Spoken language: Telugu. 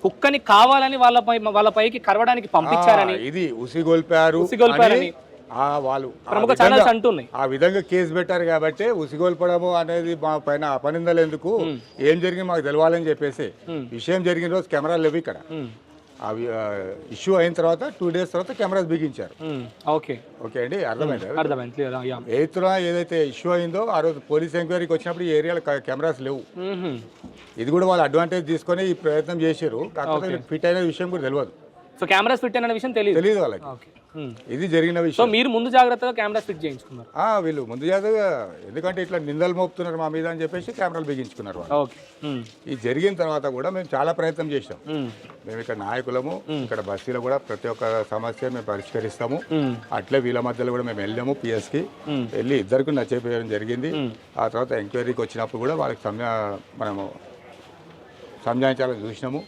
కుక్కని కావాలని వాళ్ళ పైకి కరవడానికి పంపించారని ఇది ఉసిగొల్పారు ఉసిగొల్పారని వాళ్ళు ప్రముఖ ఛానల్స్ అంటున్నాయి. ఆ విధంగా కేసు పెట్టారు కాబట్టి ఉసిగొల్పడము అనేది మా పైన అపనిందలు ఎందుకు, ఏం జరిగింది మాకు తెలవాలని చెప్పేసి విషయం జరిగిన రోజు కెమెరాలు లేవు ఇక్కడ. అవి ఇష్యూ అయిన తర్వాత 2 days తర్వాత కెమెరాస్ బిగించారు. ఓకే అండి, అర్థమైంది. 8th ఏదైతే ఇష్యూ అయిందో ఆ రోజు పోలీస్ ఎంక్వైరీకి వచ్చినప్పుడు ఈ ఏరియాలో కెమెరాస్ లేవు. ఇది కూడా వాళ్ళు అడ్వాంటేజ్ తీసుకొని ఈ ప్రయత్నం చేశారు. కాకపోతే ఫిట్ అయిన విషయం కూడా తెలియదు. సో కెమెరాస్ ఫిట్ అయిన విషయం తెలియదు వాళ్ళకి. ఇది జరిగిన విషయం. సో మీరు ముందు జాగ్రత్తగా కెమెరాస్ ఫిట్ చేయించుకున్నారు. వీళ్ళు ముందు జాగ్రత్తగా, ఎందుకంటే ఇట్లా నిందలు మోపుతున్నారు మా మీద అని చెప్పేసి కెమెరాలు బిగించుకున్నారు వాళ్ళు. ఇది జరిగిన తర్వాత కూడా మేము చాలా ప్రయత్నం చేసాం. మేము ఇక్కడ నాయకులము, ఇక్కడ బస్తీలో కూడా ప్రతి ఒక్క సమస్య మేము పరిష్కరిస్తాము. అట్లే వీళ్ళ మధ్యలో కూడా మేము వెళ్ళాము పిఎస్కి వెళ్ళి ఇద్దరికి నచ్చపోయడం జరిగింది. ఆ తర్వాత ఎంక్వైరీకి వచ్చినప్పుడు కూడా వాళ్ళకి మనము సంజాయించాలని చూసినాము.